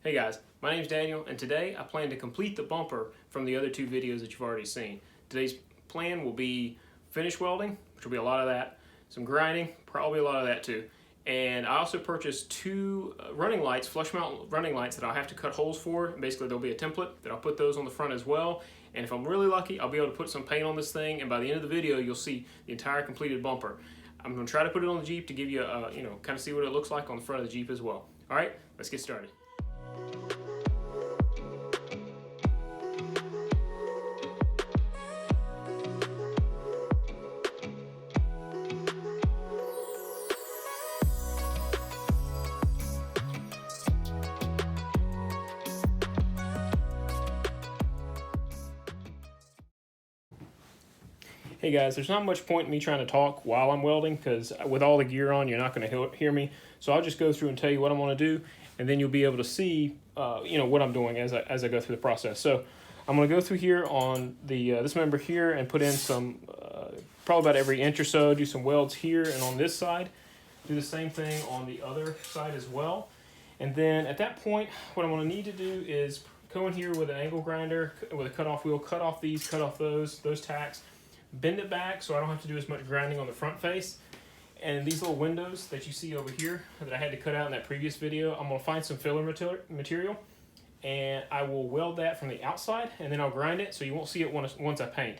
Hey guys, my name is Daniel, and today I plan to complete the bumper from the other two videos that you've already seen. Today's plan will be finish welding, which will be a lot of that, some grinding, probably a lot of that too, and I also purchased two running lights, flush mount running lights that I'll have to cut holes for. Basically there'll be a template that I'll put those on the front as well, and if I'm really lucky I'll be able to put some paint on this thing, and by the end of the video you'll see the entire completed bumper. I'm going to try to put it on the Jeep to give you a, kind of see what it looks like on the front of the Jeep as well. Alright, let's get started. Hey guys, there's not much point in me trying to talk while I'm welding because with all the gear on, you're not going to hear me. So I'll just go through and tell you what I want to do, and then you'll be able to see, what I'm doing as I go through the process. So I'm going to go through here on the this member here and put in some, probably about every inch or so, do some welds here and on this side. Do the same thing on the other side as well. And then at that point, what I'm going to need to do is go in here with an angle grinder, with a cutoff wheel, cut off these, cut off those tacks, bend it back so I don't have to do as much grinding on the front face. And these little windows that you see over here that I had to cut out in that previous video, I'm going to find some filler material and I will weld that from the outside, and then I'll grind it so you won't see it once I paint.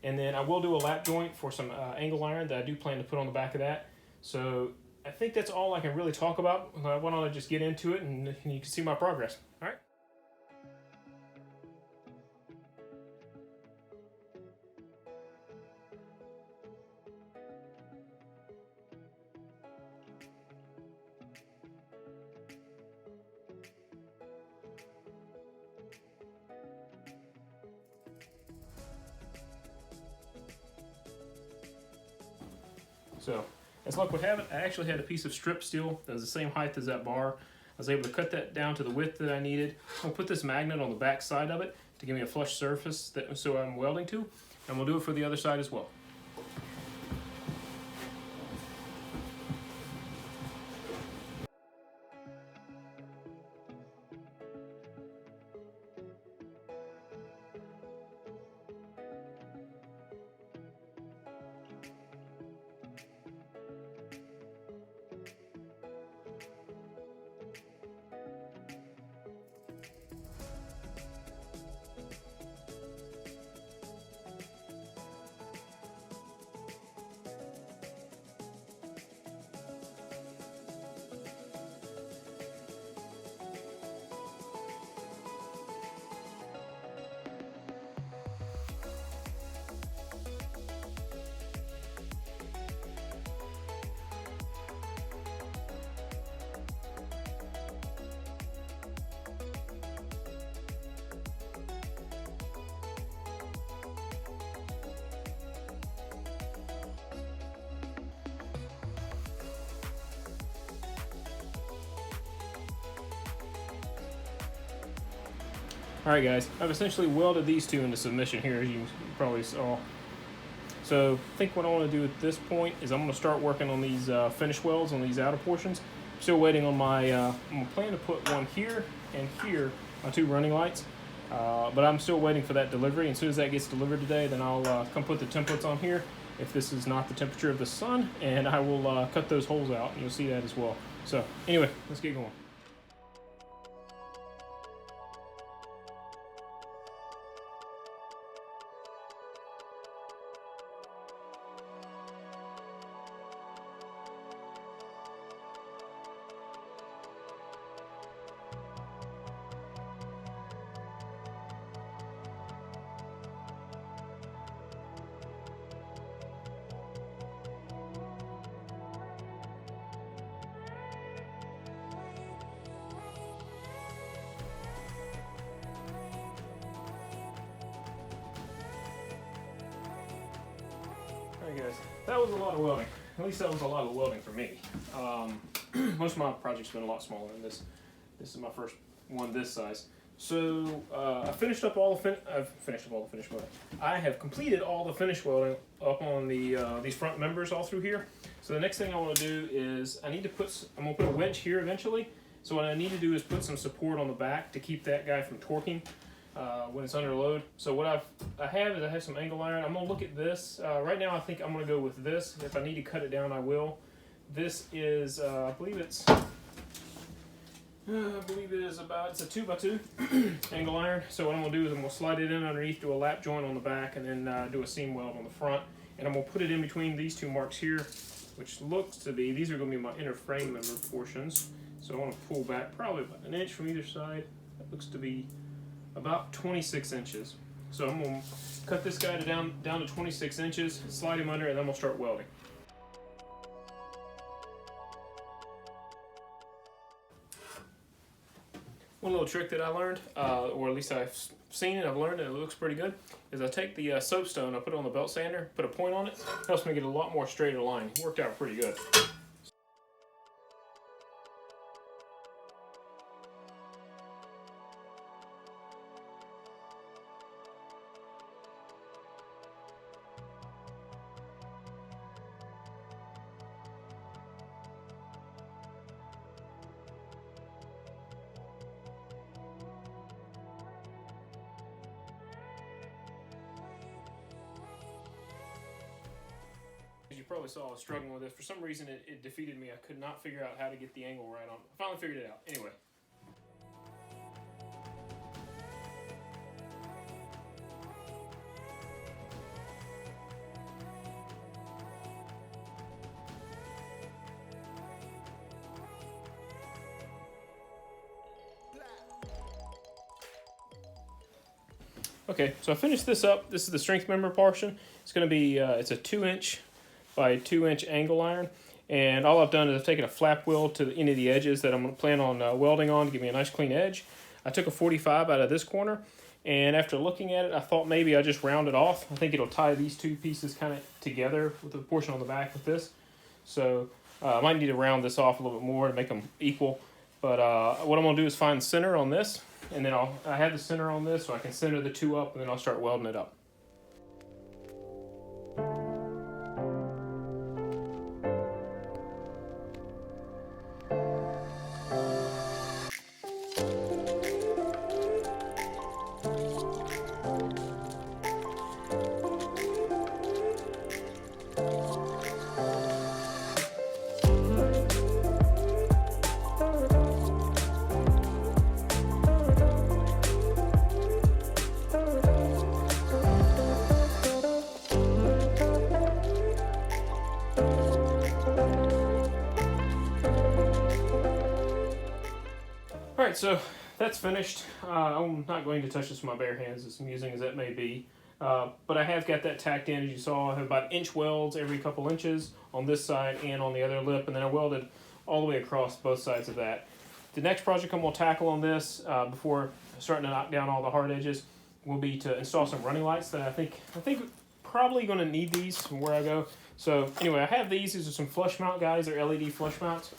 And then I will do a lap joint for some angle iron that I do plan to put on the back of that. So I think that's all I can really talk about. Why don't I just get into it and you can see my progress. All right. So, as luck would have it, I actually had a piece of strip steel that was the same height as that bar. I was able to cut that down to the width that I needed. I'm going to put this magnet on the back side of it to give me a flush surface so I'm welding to, and we'll do it for the other side as well. Alright guys, I've essentially welded these two into submission here, as you probably saw. So I think what I want to do at this point is I'm going to start working on these finish welds on these outer portions. I'm still waiting on my, I'm going to plan to put one here and here on two running lights. But I'm still waiting for that delivery. As soon as that gets delivered today, then I'll come put the templates on here if this is not the temperature of the sun, and I will cut those holes out, and you'll see that as well. So anyway, let's get going. Alright guys, that was a lot of welding. At least that was a lot of welding for me. Most of my projects have been a lot smaller than this. This is my first one this size. So I finished up all the finish welding. I have completed all the finish welding up on the these front members all through here. So the next thing I want to do is I'm going to put a winch here eventually, So what I need to do is put some support on the back to keep that guy from torquing when it's under load. So what I have some angle iron. I'm gonna look at this. Right now I think I'm gonna go with this. If I need to cut it down, I will. This is, I believe it is about, it's a 2x2 angle iron. So what I'm gonna do is I'm gonna slide it in underneath, do a lap joint on the back, and then do a seam weld on the front. And I'm gonna put it in between these two marks here, which looks to be, these are gonna be my inner frame member portions. So I wanna pull back probably about an inch from either side. That looks to be about 26 inches. So I'm gonna cut this guy down to 26 inches, slide him under, and then we'll start welding. One little trick that I learned, or at least I've seen it, I've learned, and it looks pretty good, is I take the soapstone, I put it on the belt sander, put a point on it, helps me get a lot more straighter line. It worked out pretty good. You probably saw I was struggling with this. For some reason it defeated me. I could not figure out how to get the angle right on. I finally figured it out. Anyway. Okay, so I finished this up. This is the strength member portion. It's going to be, it's a 2" by 2" angle iron. And all I've done is I've taken a flap wheel to any of the edges that I'm going to plan on welding on to give me a nice clean edge. I took a 45 out of this corner, and after looking at it, I thought maybe I just round it off. I think it'll tie these two pieces kind of together with the portion on the back with this. So I might need to round this off a little bit more to make them equal. But what I'm going to do is find center on this, and then I have the center on this so I can center the two up, and then I'll start welding it up. Alright, so that's finished. I'm not going to touch this with my bare hands, as amusing as that may be. But I have got that tacked in. As you saw, I have about inch welds every couple inches on this side and on the other lip, and then I welded all the way across both sides of that. The next project I'm going to tackle on this, before starting to knock down all the hard edges, will be to install some running lights that I think probably going to need these from where I go. So anyway, I have these. These are some flush mount guys. They're LED flush mounts.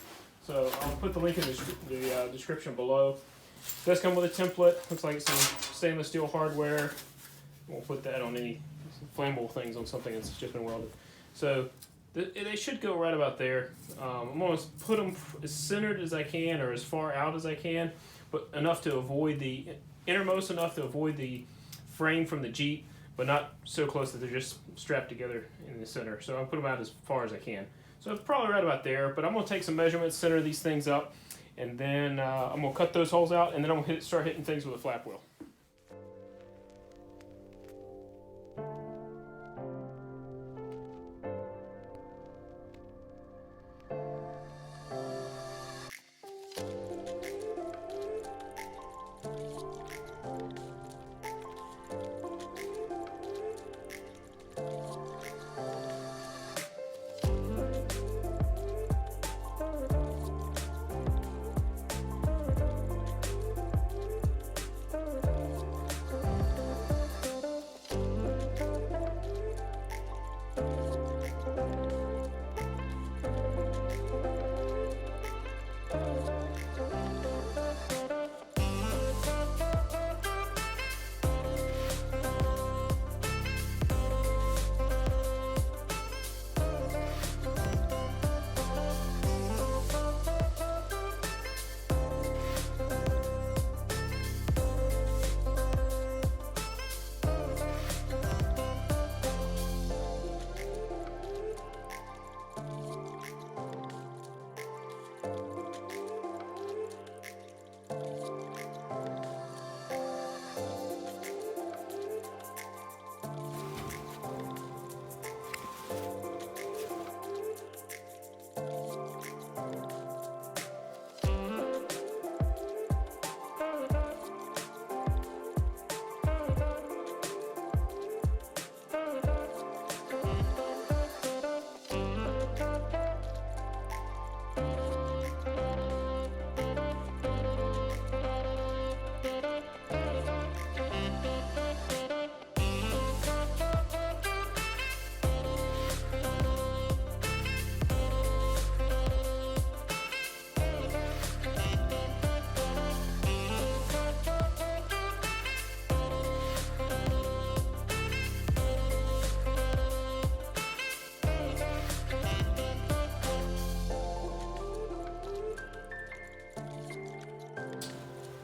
So I'll put the link in the description below. It does come with a template. Looks like it's some stainless steel hardware. We'll put that on any flammable things on something that's just been welded. So they should go right about there. I'm going to put them as centered as I can, or as far out as I can, but enough to avoid the innermost enough to avoid the frame from the Jeep, but not so close that they're just strapped together in the center. So I'll put them out as far as I can. So it's probably right about there, but I'm going to take some measurements, center these things up, and then I'm going to cut those holes out, and then I'm going to start hitting things with a flap wheel.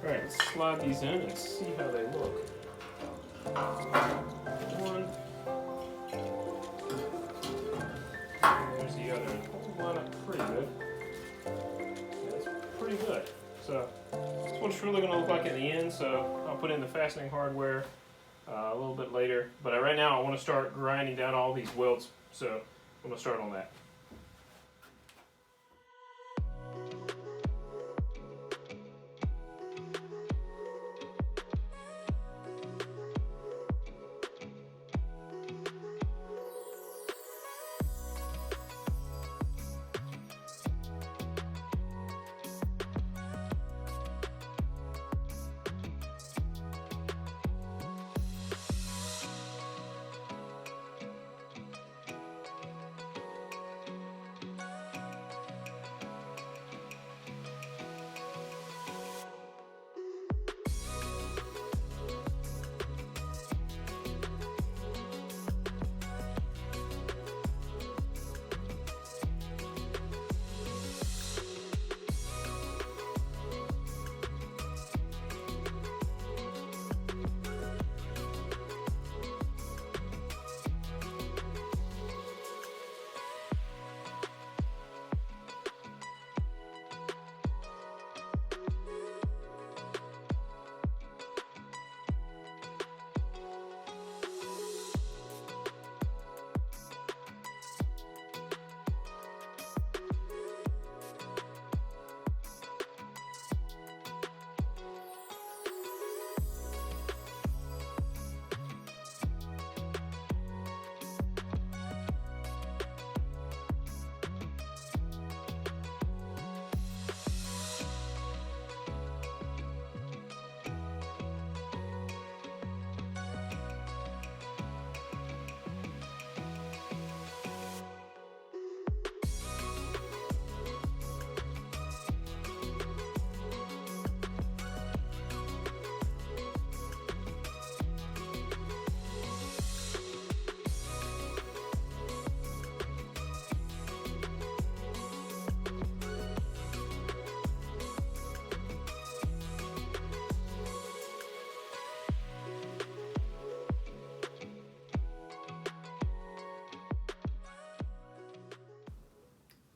Alright, let's slide these in and see how they look. One. There's the other. Line up pretty good. That's pretty good. So this is what it's really going to look like at the end. So I'll put in the fastening hardware a little bit later. But right now I want to start grinding down all these welds. So I'm going to start on that.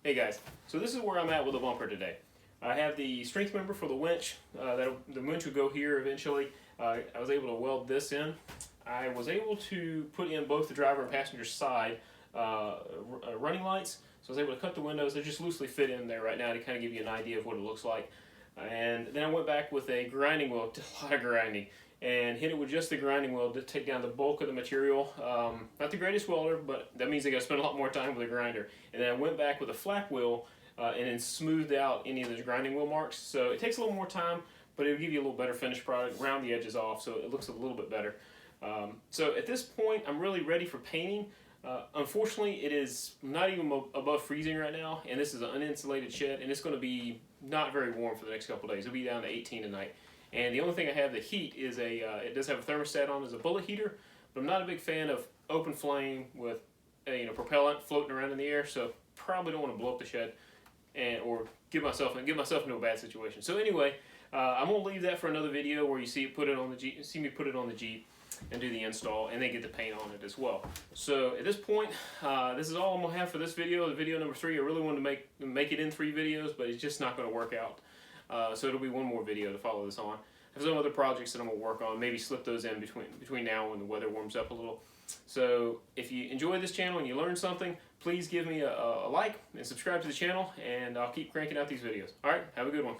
Hey guys, so this is where I'm at with the bumper today. I have the strength member for the winch. The winch will go here eventually. I was able to weld this in. I was able to put in both the driver and passenger side running lights. So I was able to cut the windows. They just loosely fit in there right now to kind of give you an idea of what it looks like. And then I went back with a grinding wheel, did a lot of grinding, and hit it with just the grinding wheel to take down the bulk of the material. Not the greatest welder, but that means I got to spend a lot more time with a grinder. And then I went back with a flat wheel and then smoothed out any of those grinding wheel marks. So it takes a little more time, but it'll give you a little better finished product, round the edges off, so it looks a little bit better. So at this point, I'm really ready for painting. Unfortunately, it is not even above freezing right now, and this is an uninsulated shed, and it's going to be not very warm for the next couple of days. It'll be down to 18 tonight. And the only thing I have the heat is it does have a thermostat on as a bullet heater, but I'm not a big fan of open flame with propellant floating around in the air, so probably don't want to blow up the shed or get myself into a bad situation. So anyway, I'm gonna leave that for another video where you see me put it on the Jeep and do the install and then get the paint on it as well. So at this point, this is all I'm gonna have for this video. The video number 3, I really wanted to make it in 3 videos, but it's just not gonna work out. So it'll be one more video to follow this on. I have some other projects that I'm gonna work on, maybe slip those in between now and when the weather warms up a little. So if you enjoy this channel and you learn something, please give me a like and subscribe to the channel, and I'll keep cranking out these videos. All right, have a good one.